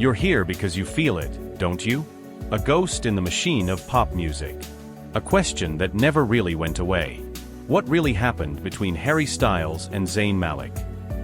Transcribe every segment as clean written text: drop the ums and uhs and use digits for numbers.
You're here because you feel it, don't you? A ghost in the machine of pop music. A question that never really went away. What really happened between Harry Styles and Zayn Malik?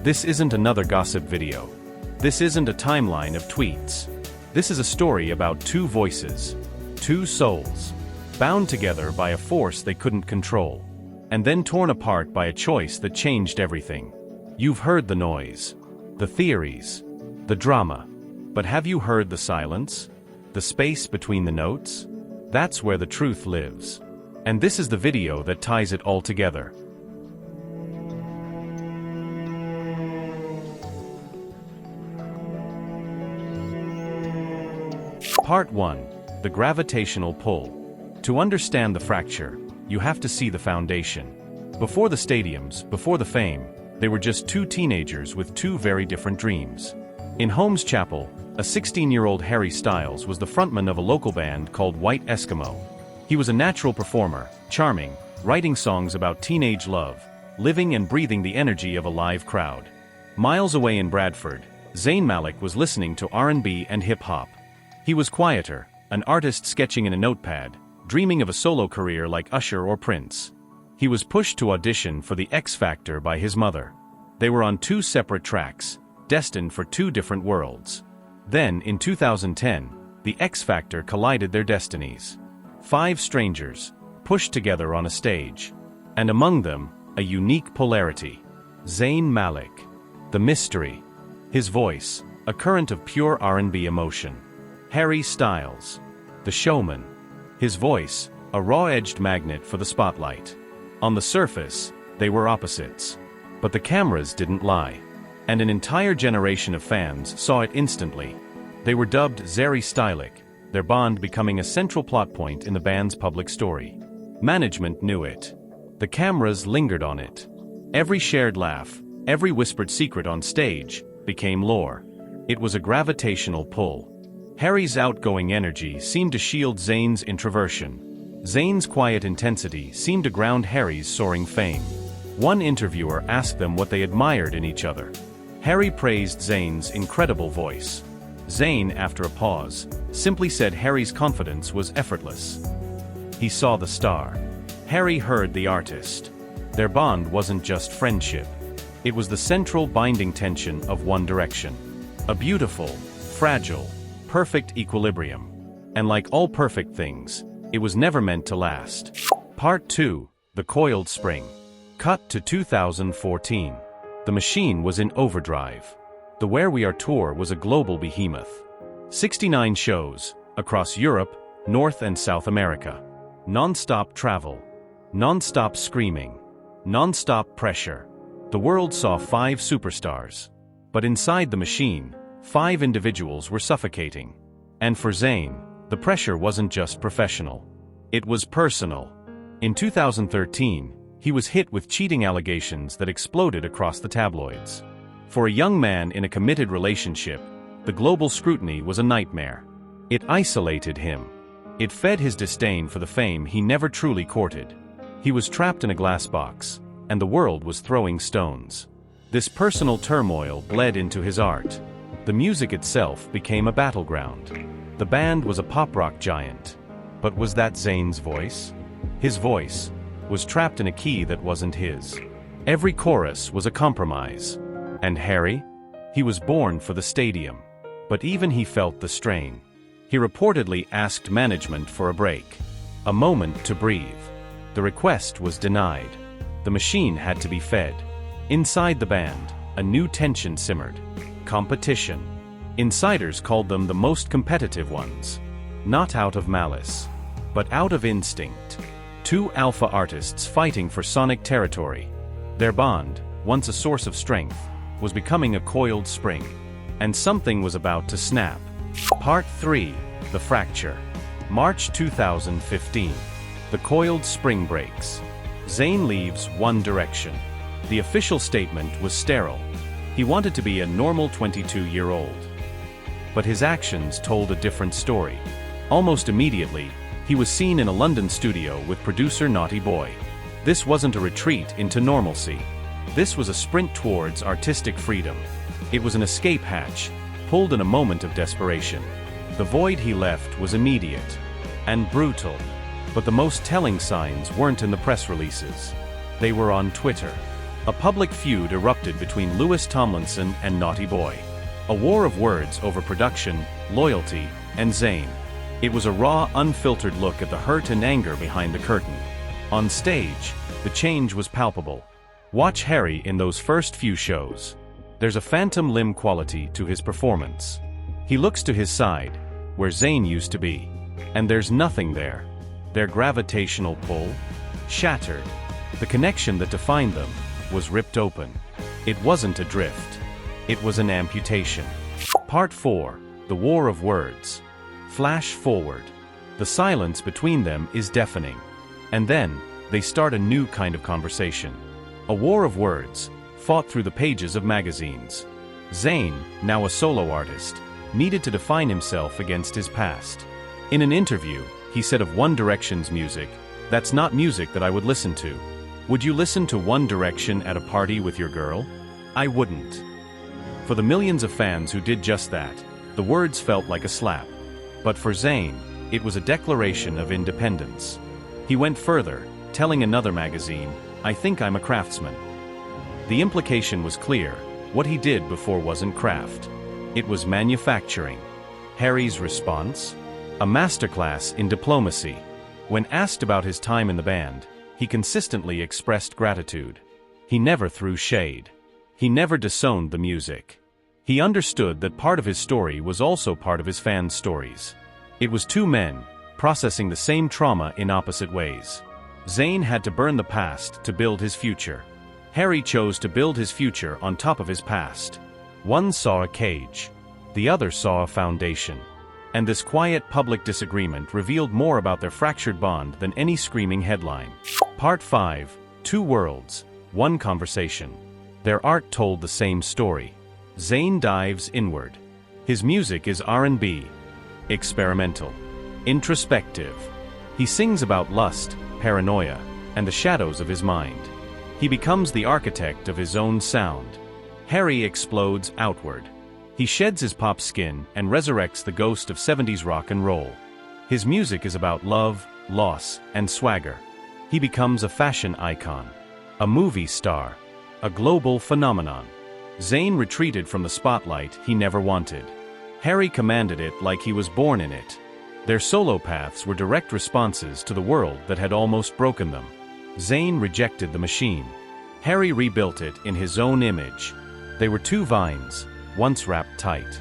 This isn't another gossip video. This isn't a timeline of tweets. This is a story about two voices, two souls, bound together by a force they couldn't control, and then torn apart by a choice that changed everything. You've heard the noise, the theories, the drama, but have you heard the silence? The space between the notes? That's where the truth lives. And this is the video that ties it all together. Part 1. The Gravitational Pull. To understand the fracture, you have to see the foundation. Before the stadiums, before the fame, they were just two teenagers with two very different dreams. In Holmes Chapel, a 16-year-old Harry Styles was the frontman of a local band called White Eskimo. He was a natural performer, charming, writing songs about teenage love, living and breathing the energy of a live crowd. Miles away in Bradford, Zayn Malik was listening to R&B and hip-hop. He was quieter, an artist sketching in a notepad, dreaming of a solo career like Usher or Prince. He was pushed to audition for the X Factor by his mother. They were on two separate tracks, destined for two different worlds. Then, in 2010, the X Factor collided their destinies. 5 strangers, pushed together on a stage. And among them, a unique polarity. Zayn Malik. The mystery. His voice, a current of pure R&B emotion. Harry Styles. The showman. His voice, a raw-edged magnet for the spotlight. On the surface, they were opposites. But the cameras didn't lie. And an entire generation of fans saw it instantly. They were dubbed Zary Stylic, their bond becoming a central plot point in the band's public story. Management knew it. The cameras lingered on it. Every shared laugh, every whispered secret on stage, became lore. It was a gravitational pull. Harry's outgoing energy seemed to shield Zayn's introversion. Zayn's quiet intensity seemed to ground Harry's soaring fame. One interviewer asked them what they admired in each other. Harry praised Zayn's incredible voice. Zayn, after a pause, simply said Harry's confidence was effortless. He saw the star. Harry heard the artist. Their bond wasn't just friendship. It was the central binding tension of One Direction. A beautiful, fragile, perfect equilibrium. And like all perfect things, it was never meant to last. Part 2. The Coiled Spring. Cut to 2014. The machine was in overdrive. The Where We Are tour was a global behemoth. 69 shows, across Europe, North and South America. Non-stop travel. Non-stop screaming. Non-stop pressure. The world saw 5 superstars. But inside the machine, 5 individuals were suffocating. And for Zayn, the pressure wasn't just professional. It was personal. In 2013, he was hit with cheating allegations that exploded across the tabloids. For a young man in a committed relationship, the global scrutiny was a nightmare. It isolated him. It fed his disdain for the fame he never truly courted. He was trapped in a glass box, and the world was throwing stones. This personal turmoil bled into his art. The music itself became a battleground. The band was a pop-rock giant. But was that Zayn's voice? His voice was trapped in a key that wasn't his. Every chorus was a compromise. And Harry? He was born for the stadium. But even he felt the strain. He reportedly asked management for a break. A moment to breathe. The request was denied. The machine had to be fed. Inside the band, a new tension simmered. Competition. Insiders called them the most competitive ones. Not out of malice, but out of instinct. 2 alpha artists fighting for sonic territory. Their bond, once a source of strength, was becoming a coiled spring. And something was about to snap. Part 3. The Fracture. March 2015. The coiled spring breaks. Zayn leaves One Direction. The official statement was sterile. He wanted to be a normal 22-year-old. But his actions told a different story. Almost immediately, he was seen in a London studio with producer Naughty Boy. This wasn't a retreat into normalcy. This was a sprint towards artistic freedom. It was an escape hatch, pulled in a moment of desperation. The void he left was immediate and brutal. But the most telling signs weren't in the press releases. They were on Twitter. A public feud erupted between Louis Tomlinson and Naughty Boy. A war of words over production, loyalty, and Zayn. It was a raw, unfiltered look at the hurt and anger behind the curtain. On stage, the change was palpable. Watch Harry in those first few shows. There's a phantom limb quality to his performance. He looks to his side, where Zayn used to be. And there's nothing there. Their gravitational pull? Shattered. The connection that defined them was ripped open. It wasn't a drift. It was an amputation. Part 4. The War of Words. Flash forward. The silence between them is deafening. And then, they start a new kind of conversation. A war of words, fought through the pages of magazines. Zayn, now a solo artist, needed to define himself against his past. In an interview, he said of One Direction's music, "That's not music that I would listen to. Would you listen to One Direction at a party with your girl? I wouldn't." For the millions of fans who did just that, the words felt like a slap. But for Zayn, it was a declaration of independence. He went further, telling another magazine, "I think I'm a craftsman." The implication was clear: what he did before wasn't craft. It was manufacturing. Harry's response? A masterclass in diplomacy. When asked about his time in the band, he consistently expressed gratitude. He never threw shade. He never disowned the music. He understood that part of his story was also part of his fans' stories. It was two men, processing the same trauma in opposite ways. Zayn had to burn the past to build his future. Harry chose to build his future on top of his past. One saw a cage. The other saw a foundation. And this quiet public disagreement revealed more about their fractured bond than any screaming headline. Part 5. Two Worlds, One Conversation. Their art told the same story. Zayn dives inward. His music is R&B, experimental, introspective. He sings about lust, paranoia, and the shadows of his mind. He becomes the architect of his own sound. Harry explodes outward. He sheds his pop skin and resurrects the ghost of 70s rock and roll. His music is about love, loss, and swagger. He becomes a fashion icon, a movie star, a global phenomenon. Zayn retreated from the spotlight he never wanted. Harry commanded it like he was born in it. Their solo paths were direct responses to the world that had almost broken them. Zayn rejected the machine. Harry rebuilt it in his own image. They were two vines, once wrapped tight.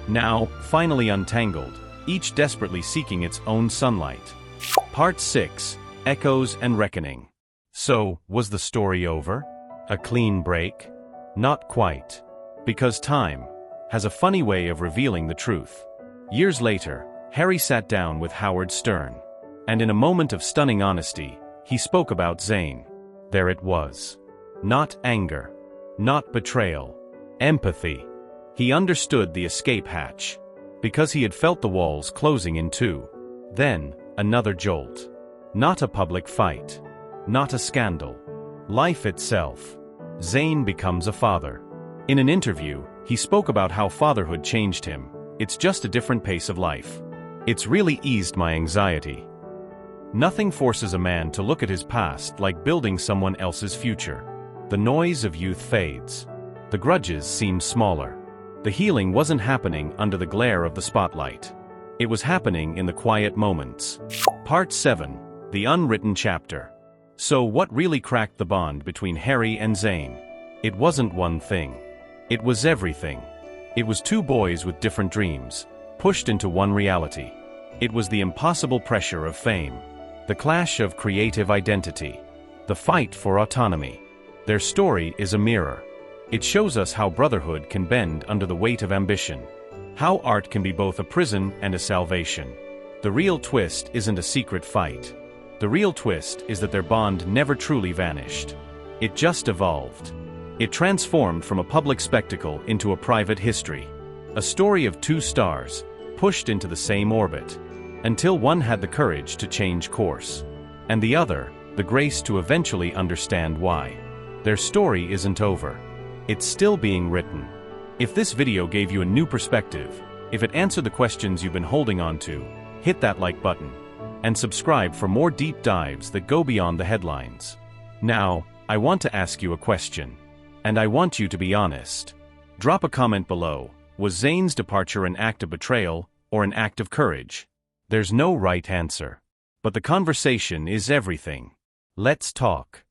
Now, finally untangled, each desperately seeking its own sunlight. Part 6. Echoes and Reckoning. So, was the story over? A clean break? Not quite. Because time has a funny way of revealing the truth. Years later, Harry sat down with Howard Stern. And in a moment of stunning honesty, he spoke about Zayn. There it was. Not anger. Not betrayal. Empathy. He understood the escape hatch. Because he had felt the walls closing in two. Then, another jolt. Not a public fight. Not a scandal. Life itself. Zayn becomes a father. In an interview, he spoke about how fatherhood changed him. It's just a different pace of life. It's really eased my anxiety. Nothing forces a man to look at his past like building someone else's future. The noise of youth fades. The grudges seem smaller. The healing wasn't happening under the glare of the spotlight. It was happening in the quiet moments. Part 7. The Unwritten Chapter. So what really cracked the bond between Harry and Zayn? It wasn't one thing. It was everything. It was two boys with different dreams, pushed into one reality. It was the impossible pressure of fame. The clash of creative identity. The fight for autonomy. Their story is a mirror. It shows us how brotherhood can bend under the weight of ambition. How art can be both a prison and a salvation. The real twist isn't a secret fight. The real twist is that their bond never truly vanished. It just evolved. It transformed from a public spectacle into a private history. A story of two stars, pushed into the same orbit. Until one had the courage to change course. And the other, the grace to eventually understand why. Their story isn't over. It's still being written. If this video gave you a new perspective, if it answered the questions you've been holding on to, hit that like button. And subscribe for more deep dives that go beyond the headlines. Now, I want to ask you a question. And I want you to be honest. Drop a comment below. Was Zayn's departure an act of betrayal, or an act of courage? There's no right answer. But the conversation is everything. Let's talk.